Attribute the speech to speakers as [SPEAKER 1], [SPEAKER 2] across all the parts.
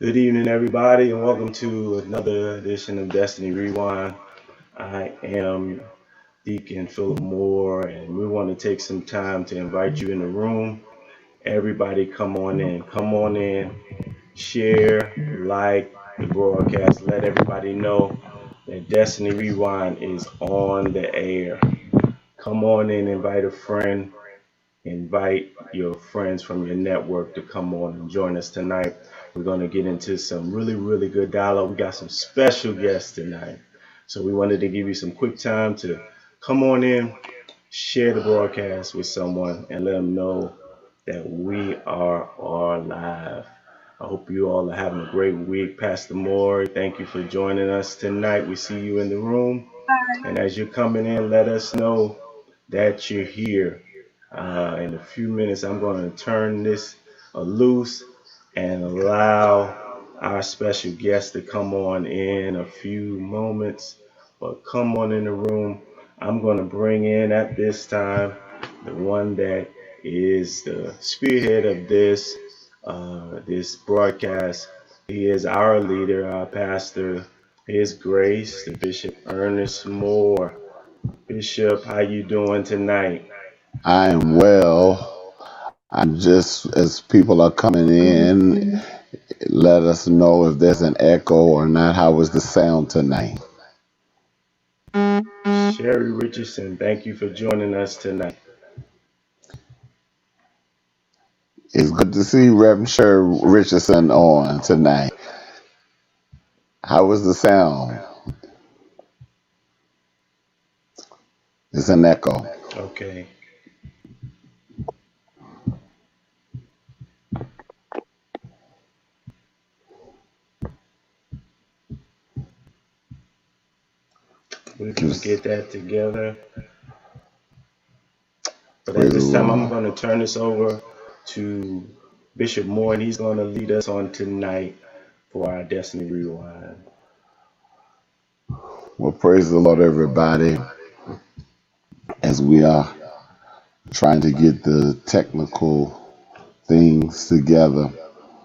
[SPEAKER 1] Good evening, everybody, and welcome to another edition of Destiny Rewind. I am Deacon Philip Moore, and we want to take some time to invite you in the room. Everybody, come on in, share, like the broadcast, let everybody know that Destiny Rewind is on the air. Come on in, invite a friend, invite your friends from your network to come on and join us tonight. We're going to get into some really good dialogue. We got some special guests tonight. So we wanted to give you some quick time to come on in, share the broadcast with someone, and let them know that we are live. I hope you all are having a great week. Pastor Moore, thank you for joining us tonight. We see you in the room. And as you're coming in, let us know that you're here. In a few minutes, I'm going to turn this loose and allow our special guest to come on in a few moments. But come on in the room. I'm going to bring in at this time the one that is the spearhead of this broadcast. He is our leader, our pastor, His Grace, the Bishop Ernest Moore. Bishop, how you doing tonight?
[SPEAKER 2] I am well. I'm just as people are coming in, let us know if there's an echo or not. How was the sound tonight?
[SPEAKER 1] Sherry Richardson, thank you for joining us tonight.
[SPEAKER 2] It's good to see Reverend Sherry Richardson on tonight. How was the sound? It's an echo.
[SPEAKER 1] Okay. We're going to get that together. But at
[SPEAKER 2] Praise the
[SPEAKER 1] this time, I'm
[SPEAKER 2] Lord.
[SPEAKER 1] going to turn this over to Bishop Moore, and he's going to lead us on tonight for our Destiny Rewind.
[SPEAKER 2] Well, praise the Lord, everybody, as we are trying to get the technical things together.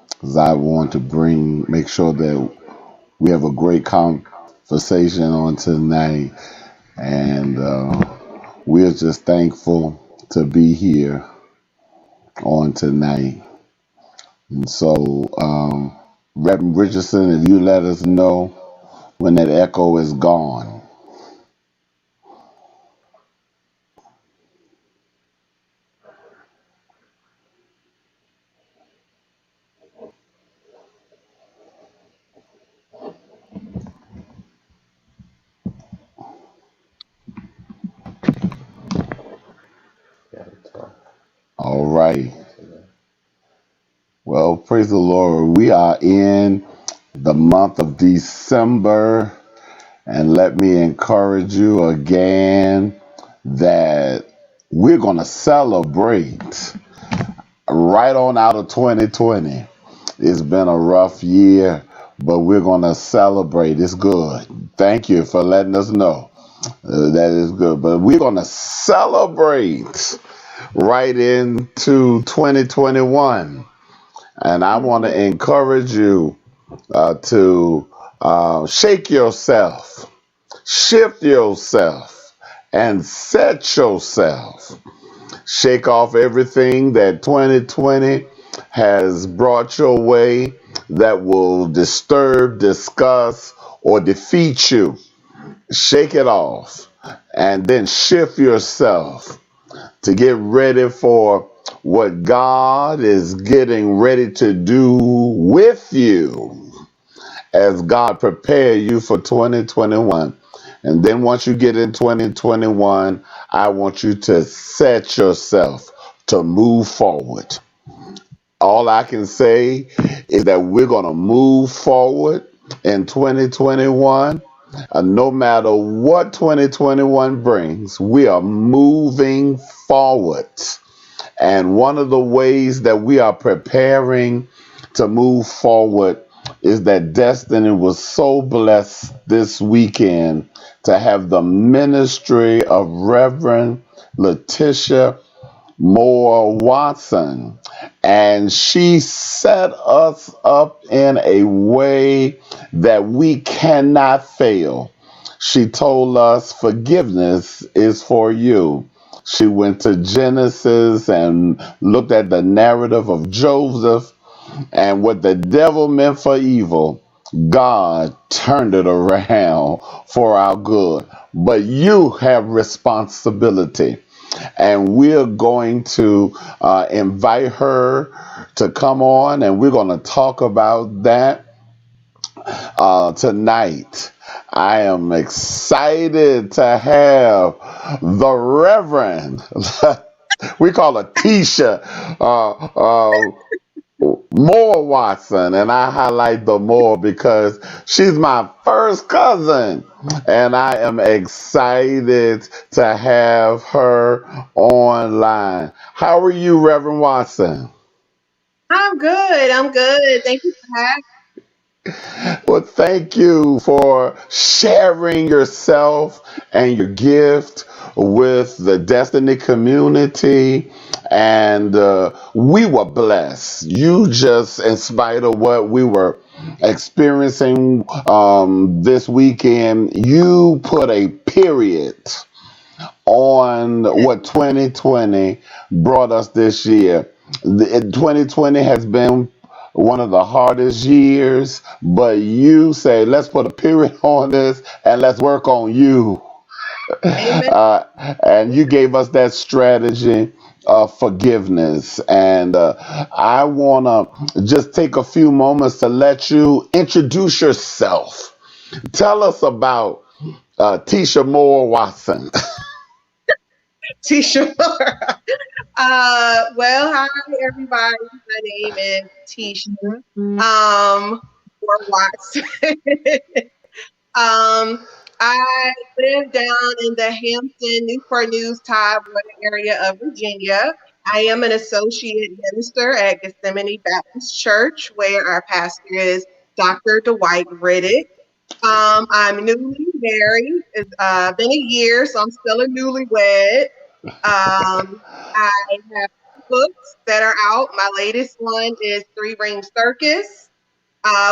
[SPEAKER 2] Because I want to make sure that we have a great conversation on tonight. And we're just thankful to be here on tonight. And so, Reverend Richardson, if you let us know when that echo is gone. All right. Well, praise the Lord. We are in the month of December. And let me encourage you again that we're going to celebrate right on out of 2020. It's been a rough year, but we're going to celebrate. It's good. Thank you for letting us know. That is good. But we're going to celebrate right into 2021. And I want to encourage you to shake yourself, shift yourself, and set yourself. Shake off everything that 2020 has brought your way that will disturb, discuss, or defeat you. Shake it off and then shift yourself to get ready for what God is getting ready to do with you as God prepare you for 2021. And then once you get in 2021, I want you to set yourself to move forward. All I can say is that we're going to move forward in 2021. No matter what 2021 brings, we are moving forward. And one of the ways that we are preparing to move forward is that Destiny was so blessed this weekend to have the ministry of Reverend Letitia Moore Watson. and she set us up in a way that we cannot fail. She told us forgiveness is for you. She went to Genesis and looked at the narrative of Joseph, and what the devil meant for evil, God turned it around for our good. But you have responsibility, and we're going to invite her to come on, and we're going to talk about that tonight. I am excited to have the Reverend, we call her Tisha, Moore Watson, and I highlight the Moore because she's my first cousin, and I am excited to have her online. How are you, Reverend Watson?
[SPEAKER 3] I'm good. I'm good. Thank you for having
[SPEAKER 2] Well, thank you for sharing yourself and your gift with the Destiny community. And we were blessed. You just, in spite of what we were experiencing this weekend, you put a period on what 2020 brought us this year. 2020 has been one of the hardest years, but you say, let's put a period on this and let's work on you.
[SPEAKER 3] Amen.
[SPEAKER 2] Uh, and you gave us that strategy of forgiveness. And I want to just take a few moments to let you introduce yourself. Tell us about Tisha Moore Watson.
[SPEAKER 3] T-shirt. Hi everybody. My name is Tisha. Or Watts. I live down in the Hampton, Newport News, Tidewater area of Virginia. I am an associate minister at Gethsemane Baptist Church, where our pastor is Dr. Dwight Riddick. I'm newly married. It's been a year, so I'm still a newlywed. I have books that are out. My latest one is Three Ring Circus,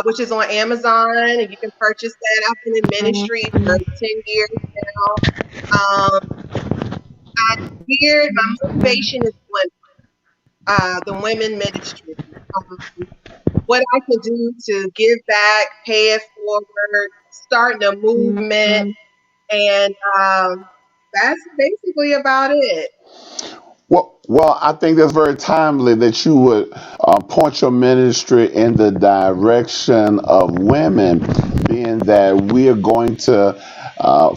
[SPEAKER 3] which is on Amazon, and you can purchase that. I've been in ministry for 10 years now. Um, Here, my motivation is the women ministry. What I can do to give back, pay it forward, starting a movement, and that's basically about it.
[SPEAKER 2] Well, I think that's very timely that you would point your ministry in the direction of women, being that we are going to,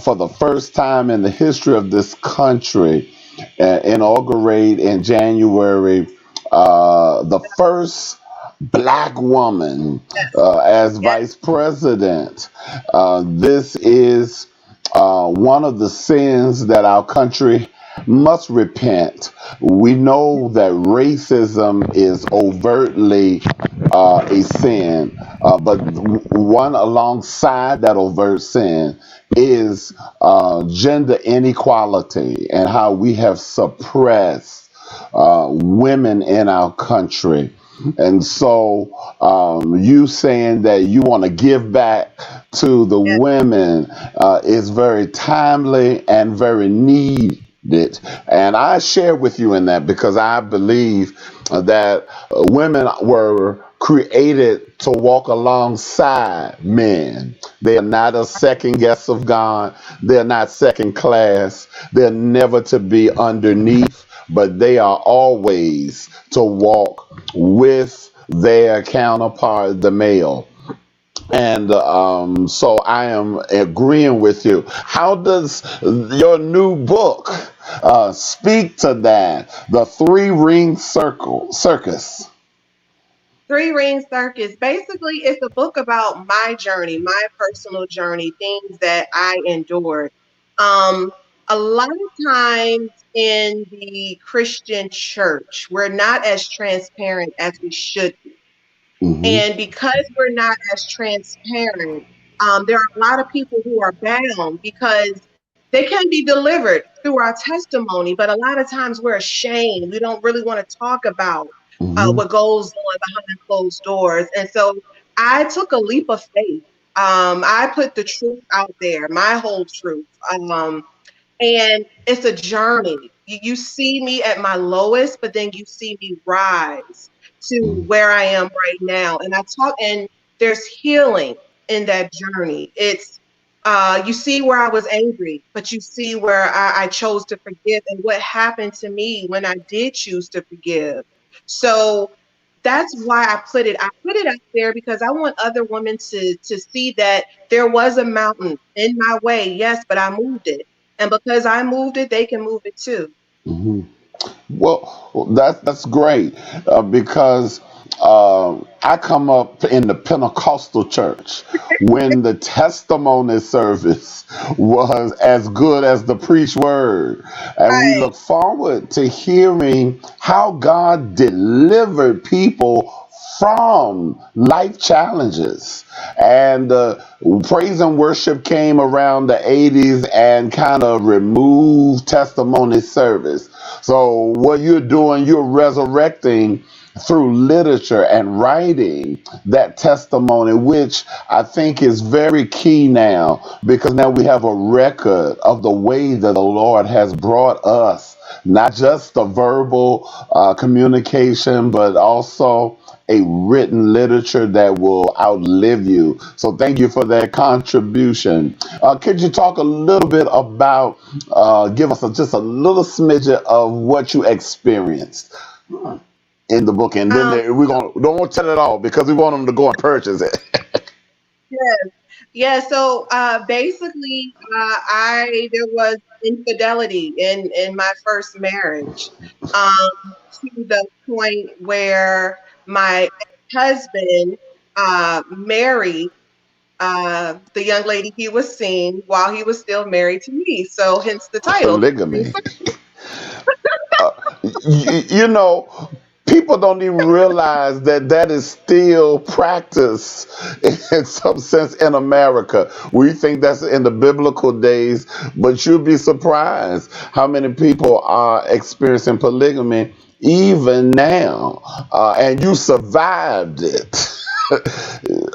[SPEAKER 2] for the first time in the history of this country, inaugurate in January the first black woman as
[SPEAKER 3] Yes,
[SPEAKER 2] vice president. This is one of the sins that our country must repent. We know that racism is overtly a sin, but one alongside that overt sin is gender inequality and how we have suppressed women in our country. And so, you saying that you want to give back to the
[SPEAKER 3] yes,
[SPEAKER 2] women is very timely and very needed. And I share with you in that because I believe that women were created to walk alongside men. They are not a second guess of God. They're not second class. They're never to be underneath, but they are always to walk with their counterpart, the male. And so I am agreeing with you. How does your new book speak to that? The Three Ring Circus.
[SPEAKER 3] Three Ring Circus. Basically, it's a book about my journey, my personal journey, things that I endured. Um, a lot of times in the Christian church, we're not as transparent as we should be.
[SPEAKER 2] Hmm.
[SPEAKER 3] And because we're not as transparent, there are a lot of people who are bound because they can be delivered through our testimony, but a lot of times we're ashamed. We don't really want to talk about.
[SPEAKER 2] Hmm.
[SPEAKER 3] what goes on behind closed doors. And so I took a leap of faith. I put the truth out there, my whole truth. And it's a journey. You see me at my lowest, but then you see me rise to where I am right now. And I talk, and there's healing in that journey. It's you see where I was angry, but you see where I chose to forgive and what happened to me when I did choose to forgive. So that's why I put it. I put it out there because I want other women to see that there was a mountain in my way, yes, but I moved it. And because I moved it, they can move it too.
[SPEAKER 2] Hmm. Well, that's great because I come up in the Pentecostal church when the testimony service was as good as the preached word, and we
[SPEAKER 3] Right.
[SPEAKER 2] look forward to hearing how God delivered people from life challenges. And praise and worship came around the 80s and kind of removed testimony service. So, what you're doing, you're resurrecting through literature and writing that testimony, which I think is very key now because now we have a record of the way that the Lord has brought us, not just the verbal communication, but also a written literature that will outlive you. So thank you for that contribution. Could you talk a little bit about, give us just a little smidget of what you experienced in the book, and then
[SPEAKER 3] Um,
[SPEAKER 2] we're gonna don't want to tell it all because we want them to go and purchase it.
[SPEAKER 3] yes. Yeah, so basically I there was infidelity in my first marriage. To the point where my husband married the young lady he was seeing while he was still married to me. So hence the title.
[SPEAKER 2] Polygamy. Uh, you know, people don't even realize that that is still practiced in some sense in America. We think that's in the biblical days, but you'd be surprised how many people are experiencing polygamy even now, and you survived it.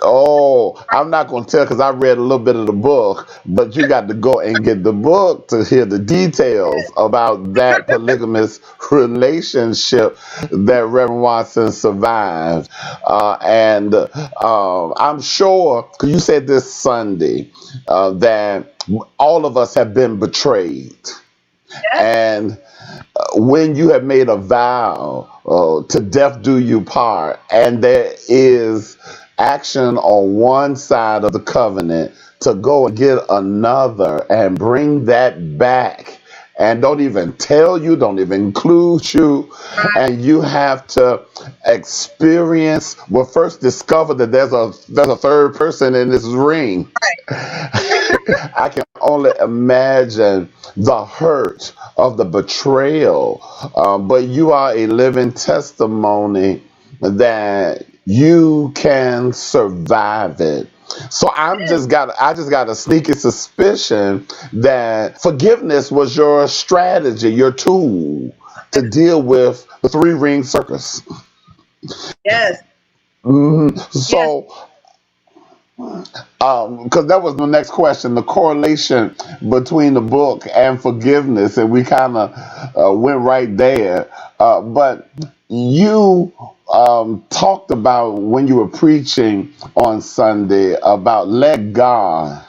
[SPEAKER 2] Oh, I'm not going to tell because I read a little bit of the book, but you got to go and get the book to hear the details about that polygamous relationship that Reverend Watson survived. And I'm sure, because you said this Sunday, that all of us have been betrayed.
[SPEAKER 3] Yes,
[SPEAKER 2] And when you have made a vow to death do you part, and there is action on one side of the covenant to go and get another and bring that back and don't even tell you, don't even include you, and you have to experience, well, first discover that there's a third person in this ring. I can only imagine the hurt of the betrayal, but you are a living testimony that you can survive it. So I just got a sneaky suspicion that forgiveness was your strategy, your tool to deal with the three ring circus.
[SPEAKER 3] yes, yes.
[SPEAKER 2] So because that was the next question, the correlation between the book and forgiveness, and we kind of went right there. But you talked about when you were preaching on Sunday about let God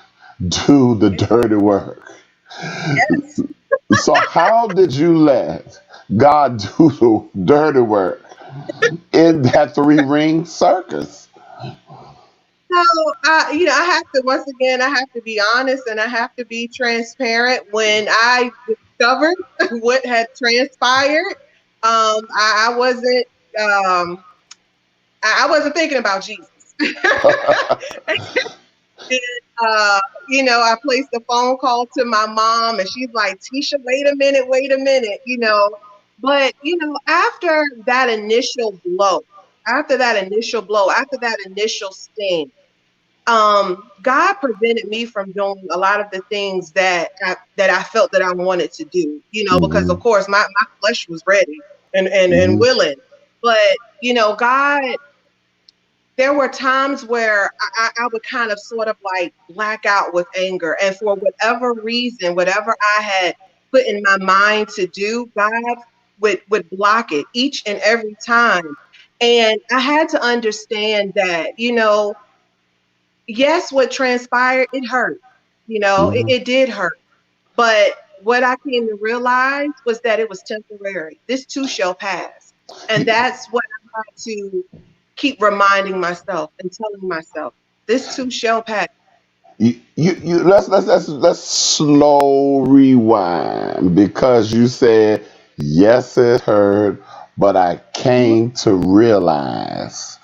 [SPEAKER 2] do the dirty work.
[SPEAKER 3] Yes.
[SPEAKER 2] So, how did you let God do the dirty work in that three ring circus?
[SPEAKER 3] So, I have to, once again, I have to be honest and I have to be transparent. When I discovered what had transpired, I wasn't, um, I wasn't thinking about Jesus. And, I placed a phone call to my mom and she's like, Tisha, wait a minute, But, after that initial blow, after that initial sting, God prevented me from doing a lot of the things that I felt that I wanted to do, because of
[SPEAKER 2] Hmm.
[SPEAKER 3] course my flesh was ready and
[SPEAKER 2] Hmm.
[SPEAKER 3] willing. But, God, there were times where I would kind of sort of like black out with anger. And for whatever reason, whatever I had put in my mind to do, God would block it each and every time. And I had to understand that, yes, what transpired, it hurt.
[SPEAKER 2] Hmm.
[SPEAKER 3] It did hurt. But what I came to realize was that it was temporary. This too shall pass. And that's what I had to keep reminding myself and telling myself, this too shall pass.
[SPEAKER 2] Let's slow rewind because you said yes, it hurt, but I
[SPEAKER 3] Mhm.
[SPEAKER 2] came to realize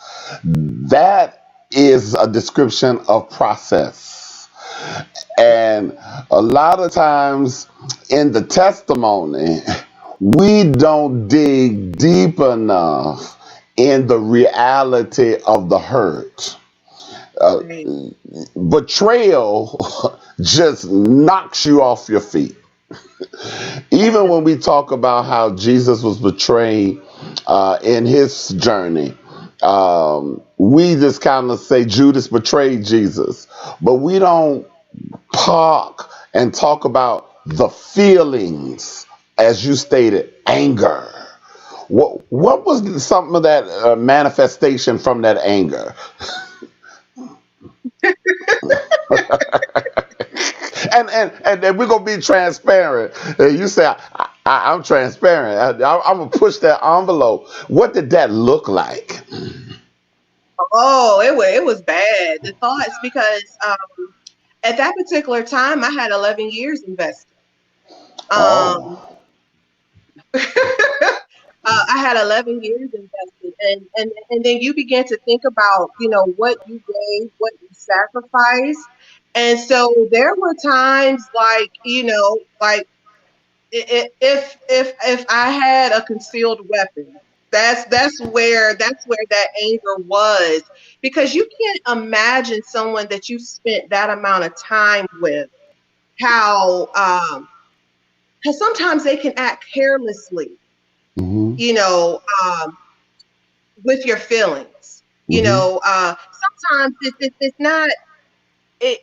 [SPEAKER 2] that is a description of process. And a lot of times in the testimony, we don't dig deep enough in the reality of the hurt. Uh,
[SPEAKER 3] Right.
[SPEAKER 2] Betrayal just knocks you off your feet. Even when we talk about how Jesus was betrayed in his journey, we just kind of say Judas betrayed Jesus, but we don't park and talk about the feelings, as you stated, anger. What was some of that manifestation from that anger? And then we're gonna be transparent. You say I'm transparent. I'm gonna push that envelope. What did that look like?
[SPEAKER 3] Oh, it was bad. The thoughts, because at that particular time, I had 11 years invested. Um,
[SPEAKER 2] Oh.
[SPEAKER 3] I had 11 years invested, and then you begin to think about, what you gave, what you sacrificed. And so there were times like, like, if I had a concealed weapon, that's where that anger was, because you can't imagine someone that you spent that amount of time with, how because sometimes they can act carelessly,
[SPEAKER 2] Hmm.
[SPEAKER 3] you know, with your feelings.
[SPEAKER 2] Hmm.
[SPEAKER 3] Sometimes it's not it,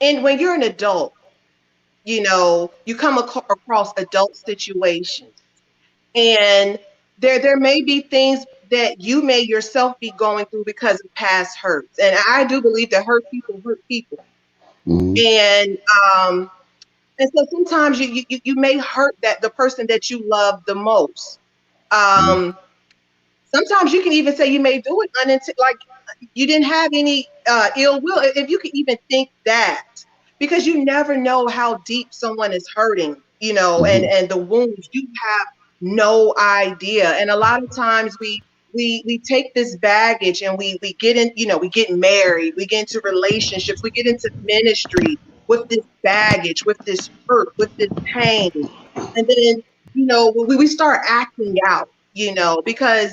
[SPEAKER 3] and when you're an adult, you come across adult situations, and there may be things that you may yourself be going through because of past hurts. And I do believe that hurt people.
[SPEAKER 2] Hmm.
[SPEAKER 3] And and so sometimes you may hurt that the person that you love the most. Um, Sometimes you can even say you may do it like you didn't have any ill will, if you can even think that, because you never know how deep someone is hurting, and
[SPEAKER 2] Hmm.
[SPEAKER 3] the wounds, you have no idea. And a lot of times we take this baggage, and we get in, we get married, we get into relationships, we get into ministry with this baggage, with this hurt, with this pain. And then, we start acting out, because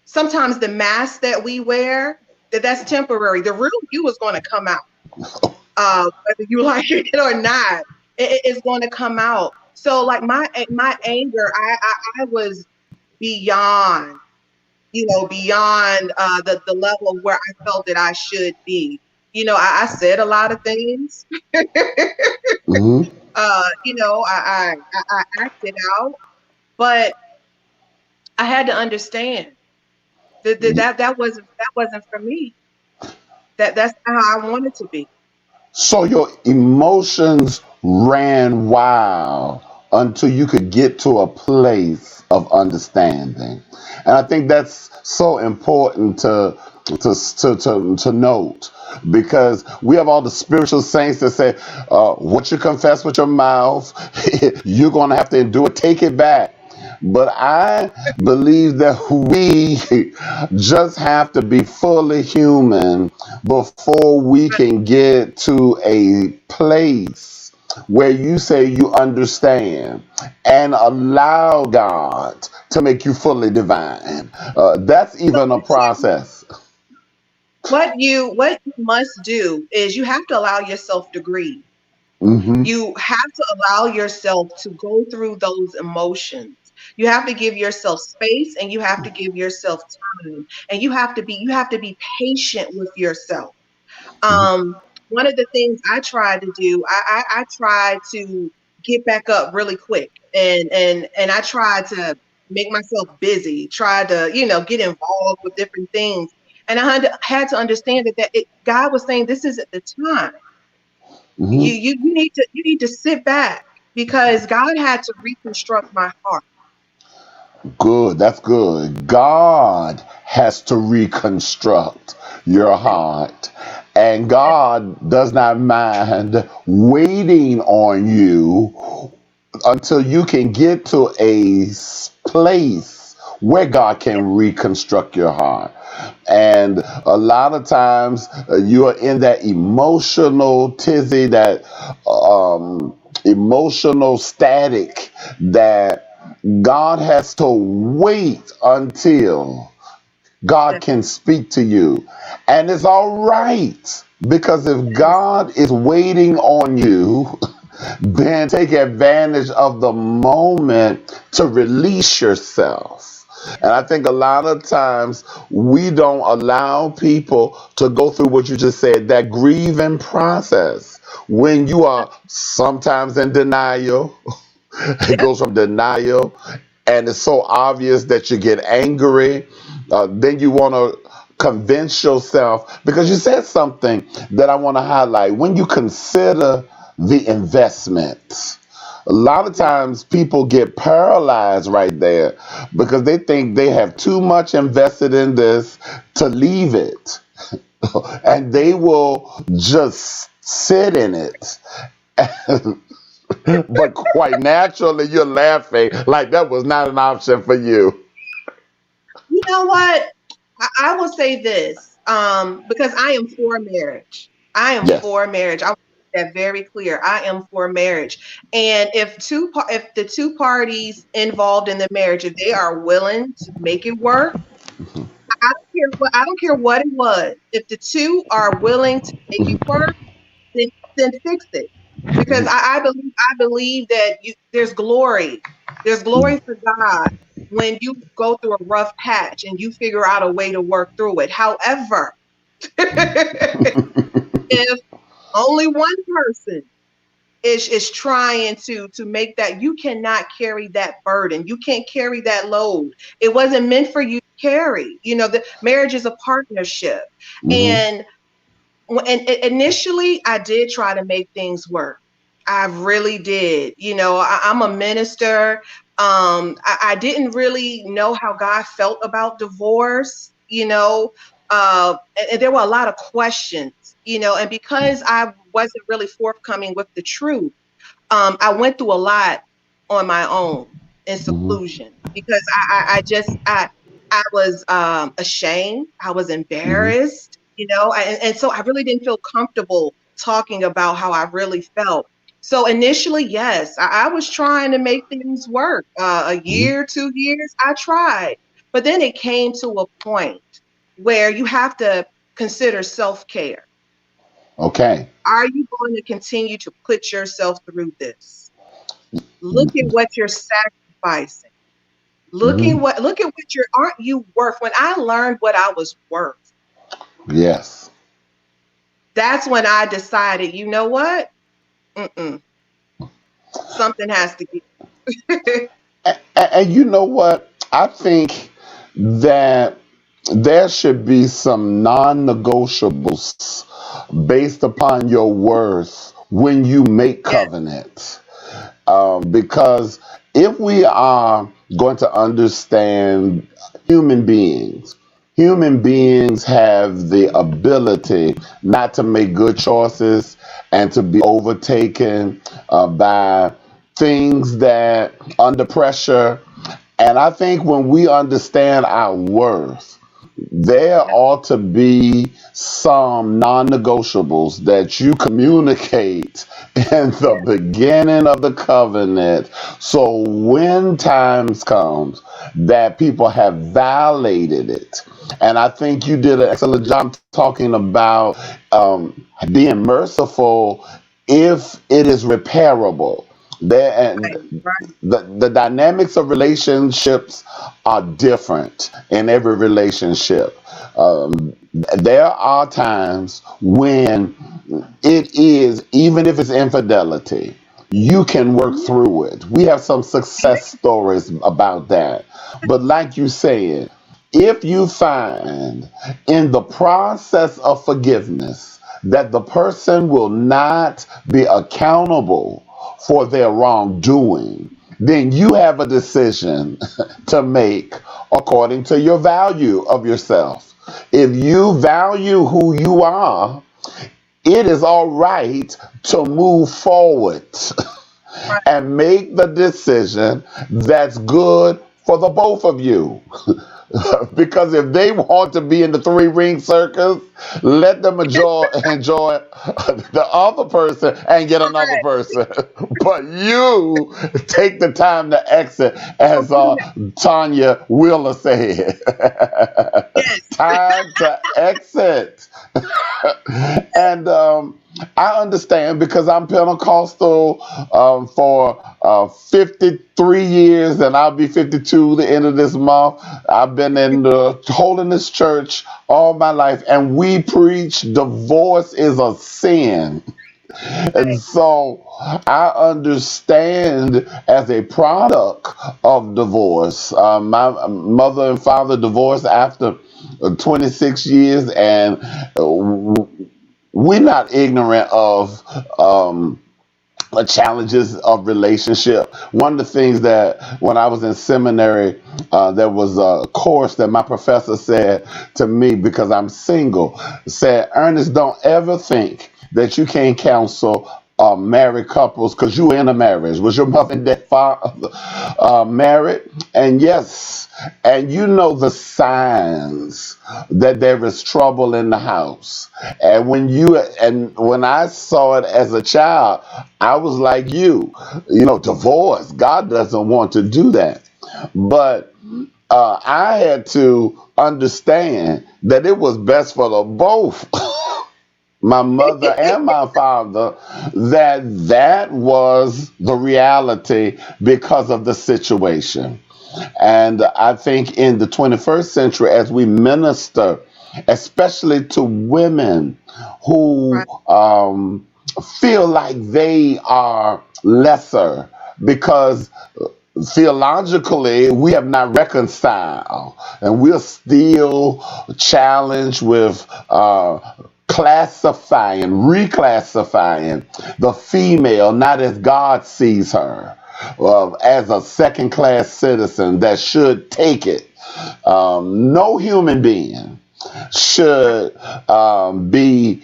[SPEAKER 3] sometimes the mask that we wear, that's temporary. The real you is going to come out, whether you like it or not. It's going to come out. So, like, my anger, I was beyond, beyond the level of where I felt that I should be. I said a lot of things.
[SPEAKER 2] Hmm.
[SPEAKER 3] I acted out, but I had to understand that wasn't for me. That's how I want it to be.
[SPEAKER 2] So your emotions ran wild until you could get to a place of understanding. And I think that's so important to note because we have all the spiritual saints that say, what you confess with your mouth, you're going to have to endure. Take it back. But I believe that we just have to be fully human before we can get to a place where you say you understand and allow God to make you fully divine. That's
[SPEAKER 3] So
[SPEAKER 2] even a process.
[SPEAKER 3] what you must do is you have to allow yourself to grieve.
[SPEAKER 2] Hmm.
[SPEAKER 3] You have to allow yourself to go through those emotions. You have to give yourself space, and you have to give yourself time, and you have to be patient with yourself.
[SPEAKER 2] Mhm.
[SPEAKER 3] One of the things I try to do, I try to get back up really quick, and I try to make myself busy, try to, get involved with different things. And I had to understand that God was saying this isn't the time.
[SPEAKER 2] Mhm.
[SPEAKER 3] You need to sit back, because God had to reconstruct my heart.
[SPEAKER 2] Good. That's good. God has to reconstruct your heart. And God does not mind waiting on you until you can get to a place where God can reconstruct your heart. And a lot of times you are in that emotional tizzy, that emotional static, that God has to wait until God
[SPEAKER 3] Yes,
[SPEAKER 2] can speak to you. And it's all right, because if
[SPEAKER 3] yes,
[SPEAKER 2] God is waiting on you, then take advantage of the moment to release yourself. And I think a lot of times we don't allow people to go through what you just said, that grieving process. When you are sometimes in denial, it
[SPEAKER 3] yep,
[SPEAKER 2] goes from denial, and it's so obvious that you get angry. Then you want to convince yourself, because you said something that I want to highlight. When you consider the investment, a lot of
[SPEAKER 3] yep,
[SPEAKER 2] times people get paralyzed right there because they think they have too much invested in this to leave it. And they will just sit in it. But quite naturally, you're laughing like that was not an option for you.
[SPEAKER 3] You know what? I will say this, because I am for marriage. I am
[SPEAKER 2] Yes.
[SPEAKER 3] for marriage. I want to make that very clear. I am for marriage. And if the two parties involved in the marriage, if they are willing to make it work, I don't care what it was. If the two are willing to make it work, then fix it. Because I believe that there's glory. There's glory for God when you go through a rough patch and you figure out a way to work through it. However, if only one person is trying to make that, you cannot carry that burden. You can't carry that load. It wasn't meant for you to carry. The marriage is a partnership.
[SPEAKER 2] Hmm.
[SPEAKER 3] And initially, I did try to make things work. I really did. I'm a minister. I didn't really know how God felt about divorce. And there were a lot of questions. And because I wasn't really forthcoming with the truth, I went through a lot on my own in
[SPEAKER 2] Hmm.
[SPEAKER 3] seclusion, because I was ashamed. I was
[SPEAKER 2] Hmm.
[SPEAKER 3] embarrassed, and so I really didn't feel comfortable talking about how I really felt. So initially, yes, I was trying to make things work. A
[SPEAKER 2] Hmm.
[SPEAKER 3] year, 2 years, I tried, but then it came to a point where you have to consider self-care.
[SPEAKER 2] Okay.
[SPEAKER 3] Are you going to continue to put yourself through this? Look at what you're sacrificing.
[SPEAKER 2] Hmm.
[SPEAKER 3] Look at what aren't you worth? When I learned what I was worth,
[SPEAKER 2] Yes.
[SPEAKER 3] that's when I decided, you know what? Mm-mm, something has to give.
[SPEAKER 2] And you know what? I think that there should be some non negotiables based upon your worth when you make
[SPEAKER 3] Yes,
[SPEAKER 2] covenants. Because if we are going to understand human beings, human beings have the ability not to make good choices and to be overtaken by things that under pressure. And I think when we understand our worth, there
[SPEAKER 3] yes,
[SPEAKER 2] ought to be some non negotiables that you communicate in the
[SPEAKER 3] yes,
[SPEAKER 2] beginning of the covenant. So when times comes that people have violated it, and I think you did an excellent job talking about being merciful if it is repairable. There and
[SPEAKER 3] Right, right,
[SPEAKER 2] the dynamics of relationships are different in every relationship. There are times when it is, even if it's infidelity, you can work
[SPEAKER 3] mhm,
[SPEAKER 2] through it. We have some success stories about that. But like you said, if you find in the process of forgiveness that the person will not be accountable for their wrongdoing, then you have a decision to make according to your value of yourself. If you value who you are, it is all right to move forward
[SPEAKER 3] right,
[SPEAKER 2] and make the decision that's good for the both of you. Because if they want to be in the three ring circus, let them enjoy the other person and get another
[SPEAKER 3] correct.
[SPEAKER 2] person. But you take the time to exit, as Tanya Wheeler said.
[SPEAKER 3] Yes,
[SPEAKER 2] Time to exit. And I understand because I'm Pentecostal for 53 years, and I'll be 52 the end of this month. I've been in the holiness church all my life, and we preach divorce is a sin. And
[SPEAKER 3] right,
[SPEAKER 2] so I understand as a product of divorce. My mother and father divorced after 26 years, and we're not ignorant of the challenges of relationship. One of the things that when I was in seminary, there was a course that my professor said to me because I'm single, said, Ernest, don't ever think that you can't counsel married couples because you were in a marriage. Was your mother and dad father married? And yes, and you know the signs that there is trouble in the house. And when I saw it as a child, I was like you know, divorce. God doesn't want to do that. But I had to understand that it was best for the both my mother and my father that was the reality because of the situation. And I think in the 21st century, as we minister, especially to women who
[SPEAKER 3] right,
[SPEAKER 2] feel like they are lesser because theologically we have not reconciled and we're still challenged with reclassifying the female not as God sees her, as a second class citizen that should take it. No human being should be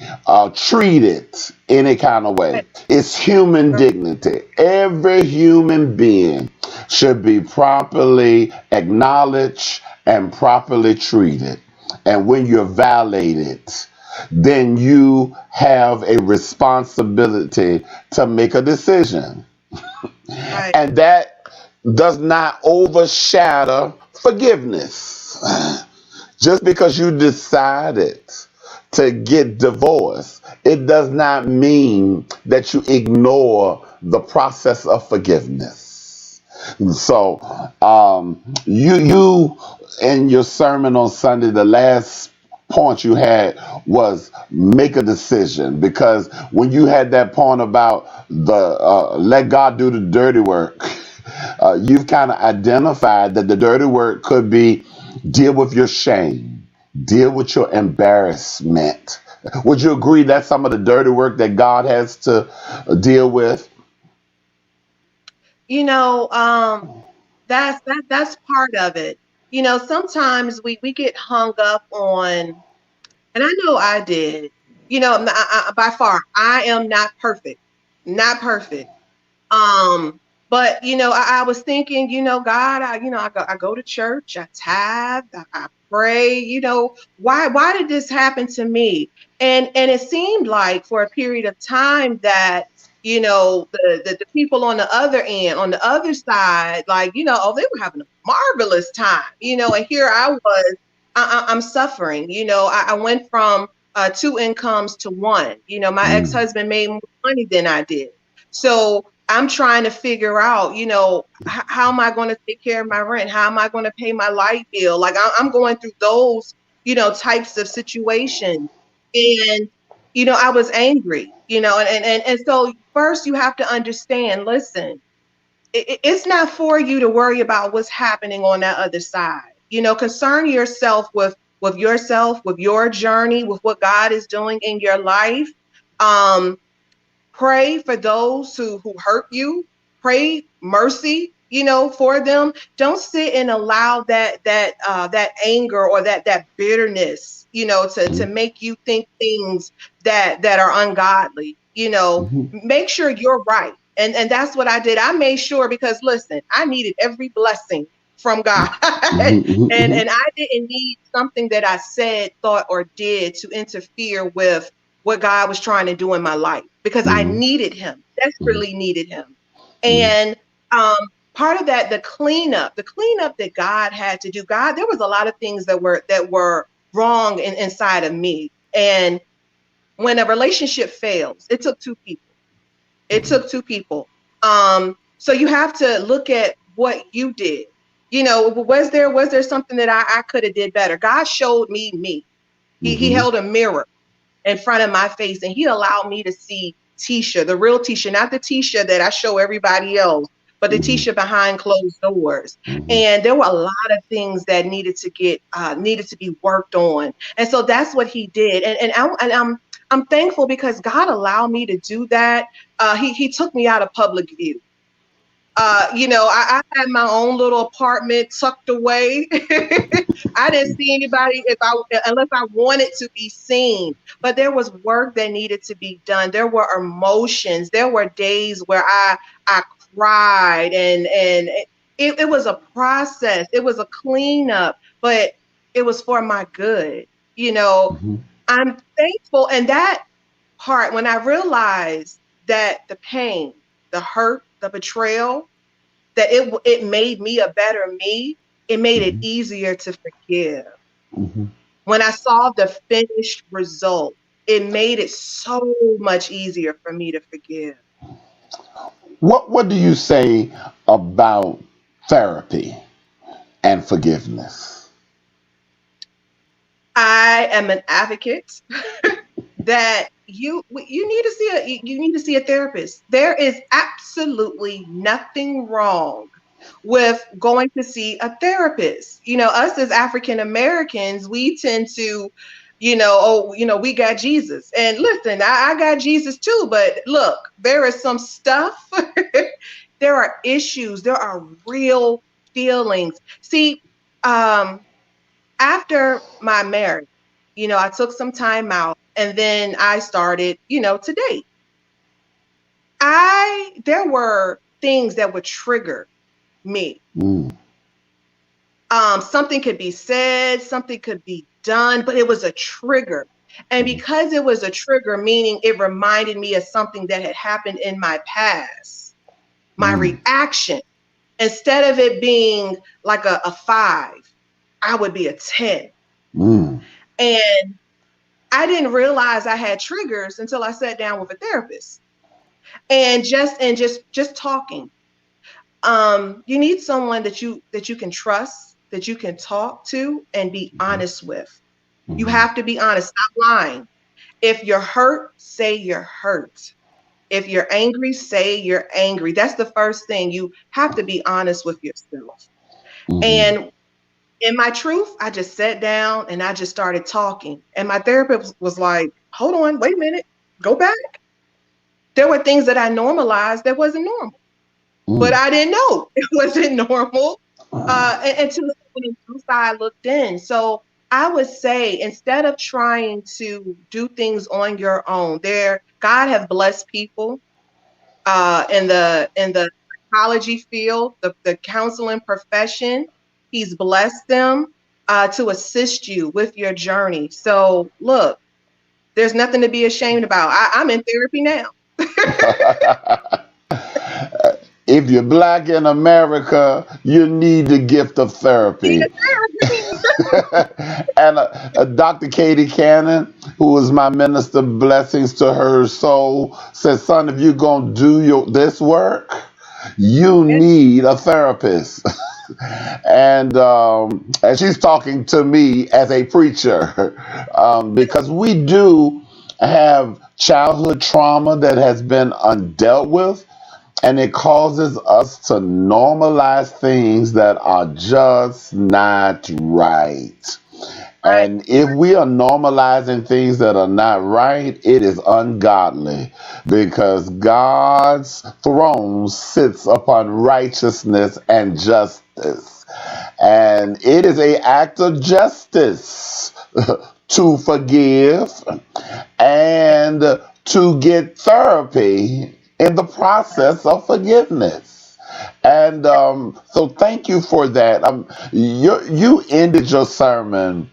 [SPEAKER 2] treated any kind of way.
[SPEAKER 3] right,
[SPEAKER 2] It's human
[SPEAKER 3] right,
[SPEAKER 2] dignity. Every human being should be properly acknowledged and properly treated. And when you're violated, then you have a responsibility to make a decision.
[SPEAKER 3] right,
[SPEAKER 2] And that does not overshadow forgiveness. Just because you decided to get divorced, it does not mean that you ignore the process of forgiveness. So, you in your sermon on Sunday, the last point you had was make a decision, because when you had that point about the let God do the dirty work, you've kind of identified that the dirty work could be deal with your shame, deal with your embarrassment. Would you agree that's some of the dirty work that God has to deal with?
[SPEAKER 3] you know, that's part of it. Sometimes we get hung up on, and I know I did. By far, I am not perfect, not perfect. Um, but I was thinking, God, I go to church, I tithe, I pray. Why did this happen to me? And it seemed like for a period of time that the people on the other end, on the other side, like oh, they were having a marvelous time, and here I was, I'm suffering. I went from two incomes to one. My
[SPEAKER 2] Mm,
[SPEAKER 3] ex-husband made more money than I did. So I'm trying to figure out, how am I going to take care of my rent? How am I going to pay my light bill? Like I'm going through those, types of situations. And, I was angry, and so first you have to understand, listen, it's not for you to worry about what's happening on that other side. Concern yourself with your journey, with what God is doing in your life. Um, Pray for those who hurt you. Pray mercy, for them. Don't sit and allow that anger or that bitterness, to
[SPEAKER 2] Mhm.
[SPEAKER 3] make you think things that are ungodly.
[SPEAKER 2] Mhm.
[SPEAKER 3] Make sure you're right. And that's what I did. I made sure, because listen, I needed every blessing from God.
[SPEAKER 2] Mhm. Mhm. Mhm.
[SPEAKER 3] And I didn't need something that I said, thought, or did to interfere with what God was trying to do in my life, because I
[SPEAKER 2] Mhm.
[SPEAKER 3] needed him,
[SPEAKER 2] Mhm.
[SPEAKER 3] desperately needed him.
[SPEAKER 2] Mhm.
[SPEAKER 3] And um, part of that, the cleanup that God had to do, there was a lot of things that were wrong inside of me. And when a relationship fails, it took two people. It
[SPEAKER 2] Mhm.
[SPEAKER 3] took two people. So you have to look at what you did. Was there something that I could have did better? God showed me. He
[SPEAKER 2] Mhm.
[SPEAKER 3] held a mirror in front of my face, and he allowed me to see Tisha, the real Tisha, not the Tisha that I show everybody else, but the
[SPEAKER 2] Mhm.
[SPEAKER 3] Tisha behind closed doors.
[SPEAKER 2] Mhm.
[SPEAKER 3] And there were a lot of things that needed to be worked on. And so that's what he did. And I'm thankful, because God allowed me to do that. He took me out of public view. I had my own little apartment tucked away. I didn't see anybody unless I wanted to be seen. But there was work that needed to be done. There were emotions. There were days where I cried, and it was a process. It was a cleanup, but it was for my good. You know,
[SPEAKER 2] Mhm.
[SPEAKER 3] I'm thankful, and that part, when I realized that the pain, the hurt, the betrayal, that it made me a better me, it made it
[SPEAKER 2] Mhm.
[SPEAKER 3] easier to forgive.
[SPEAKER 2] Mhm.
[SPEAKER 3] When I saw the finished result, it made it so much easier for me to forgive.
[SPEAKER 2] What do you say about therapy and forgiveness?
[SPEAKER 3] I am an advocate that you need to see a therapist. There is absolutely nothing wrong with going to see a therapist. Us as African Americans, we tend to, we got Jesus. And listen, I got Jesus too, but look, there is some stuff. There are issues, there are real feelings. See, um, after my marriage, I took some time out, and then I started, to date. There were things that would trigger me.
[SPEAKER 2] Mm.
[SPEAKER 3] Something could be said, something could be done, but it was a trigger. And
[SPEAKER 2] Mhm.
[SPEAKER 3] because it was a trigger, meaning it reminded me of something that had happened in my past, my
[SPEAKER 2] Mm.
[SPEAKER 3] reaction, instead of it being like a 5, I would be a 10.
[SPEAKER 2] Mm.
[SPEAKER 3] And I didn't realize I had triggers until I sat down with a therapist. And just talking. You need someone that you can trust, that you can talk to and be honest with. You
[SPEAKER 2] Mhm.
[SPEAKER 3] have to be honest, stop lying. If you're hurt, say you're hurt. If you're angry, say you're angry. That's the first thing. You have to be honest with yourself.
[SPEAKER 2] Mhm.
[SPEAKER 3] And in my truth, I just sat down and I just started talking. And my therapist was like, hold on, wait a minute, go back. There were things that I normalized that wasn't normal, but
[SPEAKER 2] Mm.
[SPEAKER 3] I didn't know it wasn't normal
[SPEAKER 2] Mm.
[SPEAKER 3] until someone inside looked in. So I would say, instead of trying to do things on your own, God have blessed people in the psychology field, the counseling profession. He's blessed them to assist you with your journey. So look, there's nothing to be ashamed about. I'm in therapy now.
[SPEAKER 2] If you're black in America, you need the gift of
[SPEAKER 3] Yeah,
[SPEAKER 2] therapy. And Dr. Katie Cannon, who was my minister, blessings to her soul, said, son, if you're going to do this work, you need a therapist. And she's talking to me as a preacher because we do have childhood trauma that has been undealt with, and it causes us to normalize things that are just not right.
[SPEAKER 3] Right.
[SPEAKER 2] And if we are normalizing things that are not right, it is ungodly because God's throne sits upon righteousness and justice. And it is a act of justice to forgive and to get therapy in the process of forgiveness. And so thank you for that. You ended your sermon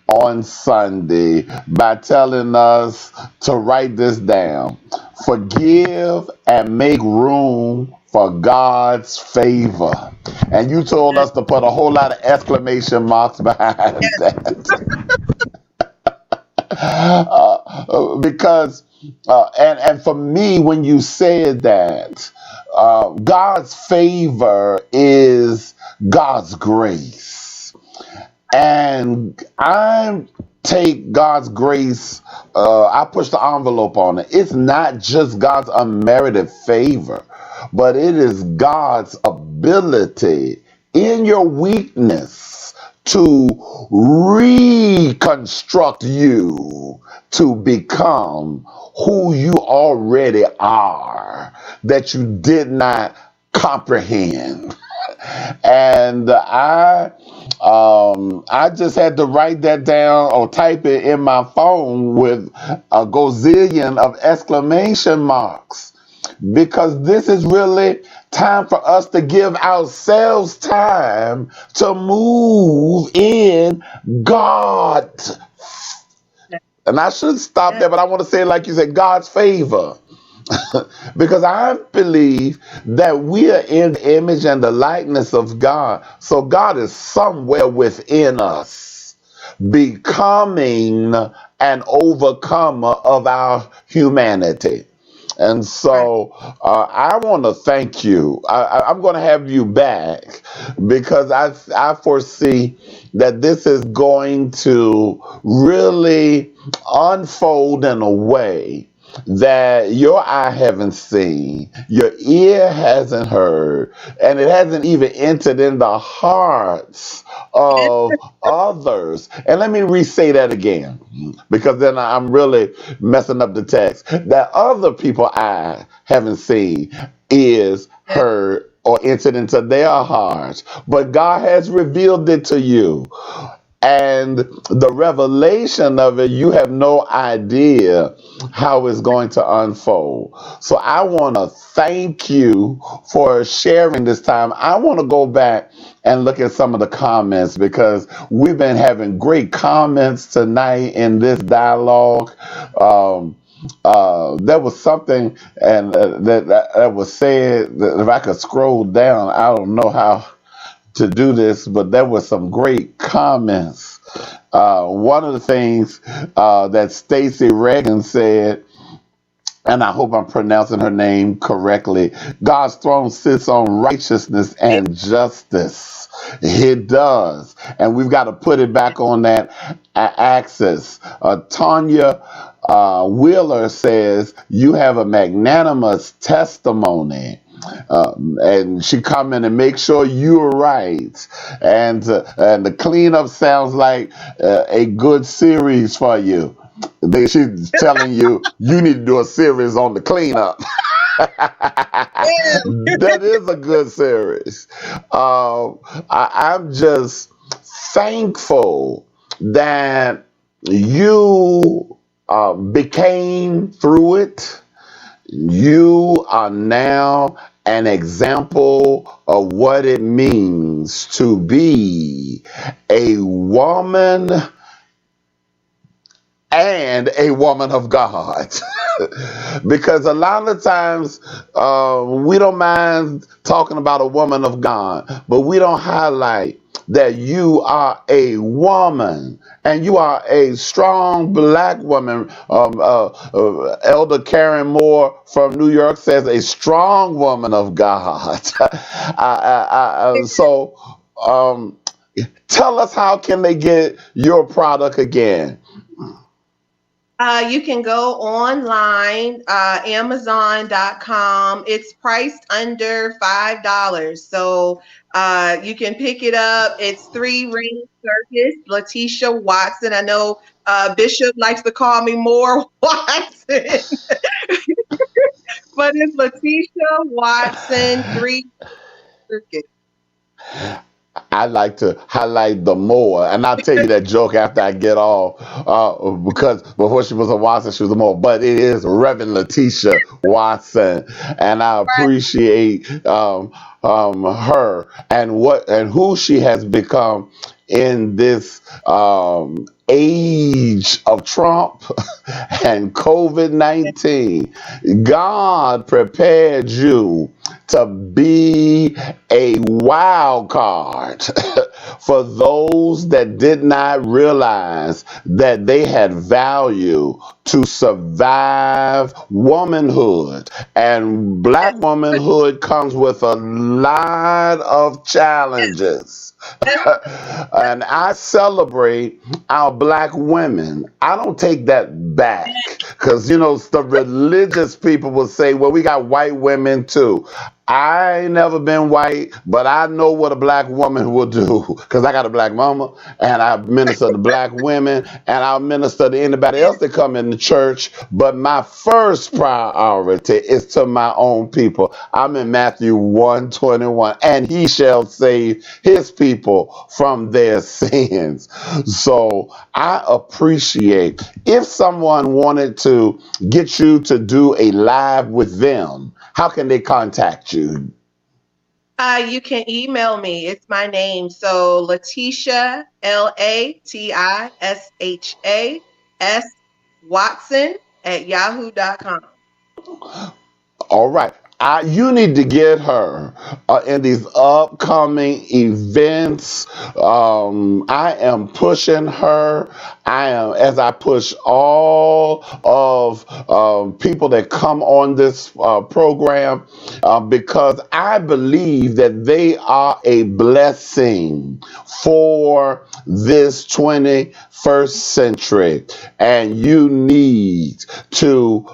[SPEAKER 2] on Sunday by telling us to write this down. Forgive and make room for God's favor. And you told us to put a whole lot of exclamation marks behind that. Because and for me, when you said that, God's favor is God's grace, and I take God's grace. I push the envelope on it. It's not just God's unmerited favor, but it is God's ability in your weakness to reconstruct you to become who you already are that you did not comprehend. And I just had to write that down or type it in my phone with a gazillion of exclamation marks, because this is really time for us to give ourselves time to move in God. And I should stop there, but I want to say it like you said, God's favor. Because I believe that we are in the image and the likeness of God. So God is somewhere within us, becoming an overcomer of our humanity. And so I want to thank you. I'm going to have you back because I foresee that this is going to really unfold in a way that your eye haven't seen, your ear hasn't heard, and it hasn't even entered in the hearts of others. And let me re-say that again, because then I'm really messing up the text. That other people I haven't seen, ears heard, or entered into their hearts, but God has revealed it to you. And the revelation of it, you have no idea how it's going to unfold. So I want to thank you for sharing this time. I want to go back and look at some of the comments because we've been having great comments tonight in this dialogue. There was something and that was said that if I could scroll down, I don't know how to do this, but there were some great comments. One of the things that Stacy Reagan said, and I hope I'm pronouncing her name correctly, God's throne sits on righteousness and justice. It does. And we've got to put it back on that axis. Tanya Wheeler says, you have a magnanimous testimony. And she come in and make sure you're right. And the cleanup sounds like a good series for you. She's telling you you need to do a series on the cleanup. That is a good series. I'm just thankful that you became through it. You are now an example of what it means to be a woman and a woman of God. Because a lot of times we don't mind talking about a woman of God, but we don't highlight that you are a woman and you are a strong black woman. Elder Karen Moore from New York says a strong woman of God. So tell us, how can they get your product again?
[SPEAKER 3] You can go online, Amazon.com. It's priced under $5. So you can pick it up. It's Three Ring Circus, Letitia Watson. I know Bishop likes to call me more Watson, but it's Letitia Watson, Three Circus.
[SPEAKER 2] I like to highlight the more, and I'll tell you that joke after I get off, because before she was a Watson, she was a more. But it is Reverend Letitia Watson, and I
[SPEAKER 3] Right.
[SPEAKER 2] appreciate her and who she has become in this age of Trump and COVID-19. God prepared you to be a wild card for those that did not realize that they had value to survive womanhood. And black womanhood comes with a lot of challenges. And I celebrate our black women. I don't take that back because, the religious people will say, well, we got white women too. I ain't never been white, but I know what a black woman will do because I got a black mama and I minister to black women and I'll minister to anybody else that come in the church. But my first priority is to my own people. I'm in Matthew 1:21, and he shall save his people from their sins. So I appreciate if someone wanted to get you to do a live with them, how can they contact you?
[SPEAKER 3] You can email me. It's my name. So Letitia, LATISHA Watson at yahoo.com.
[SPEAKER 2] All right. You need to get her in these upcoming events. I am pushing her. As I push all of people that come on this program, because I believe that they are a blessing for this 21st century, and you need to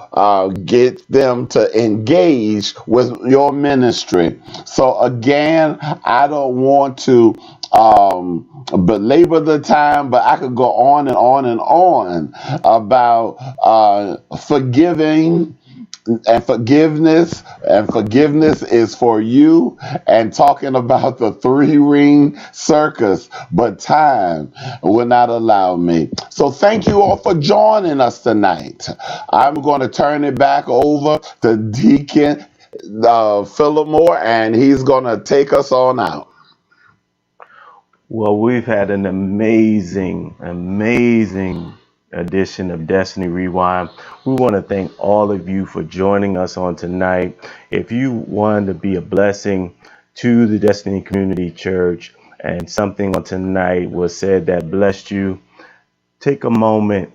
[SPEAKER 2] get them to engage with your ministry. So again, I don't want to belabor the time, but I could go on and on and on about forgiving and forgiveness is for you, and talking about the three-ring circus, but time will not allow me. So thank you all for joining us tonight. I'm going to turn it back over to Deacon Philip Moore, and he's going to take us on out.
[SPEAKER 1] Well, we've had an amazing edition of Destiny Rewind. We want to thank all of you for joining us on tonight. If you want to be a blessing to the Destiny Community Church and something on tonight was said that blessed you, take a moment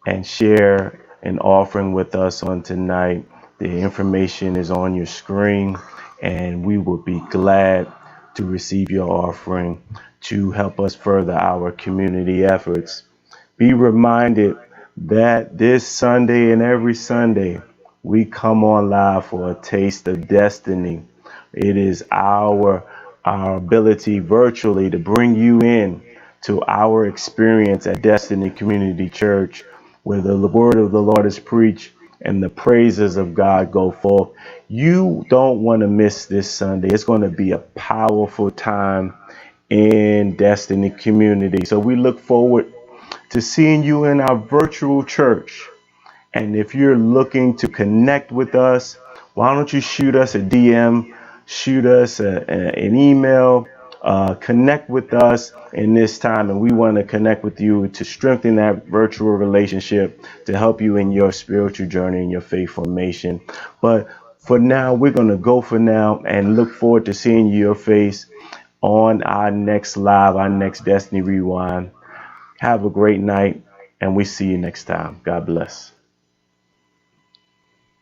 [SPEAKER 1] and share an offering with us on tonight. The information is on your screen, and we will be glad to receive your offering to help us further our community efforts. Be reminded that this Sunday and every Sunday, we come on live for a taste of destiny. It is our ability virtually to bring you in to our experience at Destiny Community Church, where the word of the Lord is preached and the praises of God go forth. You don't want to miss this Sunday. It's going to be a powerful time in Destiny Community. So we look forward to seeing you in our virtual church. And if you're looking to connect with us, why don't you shoot us a DM, shoot us an email, connect with us in this time. And we want to connect with you to strengthen that virtual relationship to help you in your spiritual journey and your faith formation. But for now, we're going to go for now and look forward to seeing your face on our next live, our next Destiny Rewind. Have a great night, and we see you next time. God bless.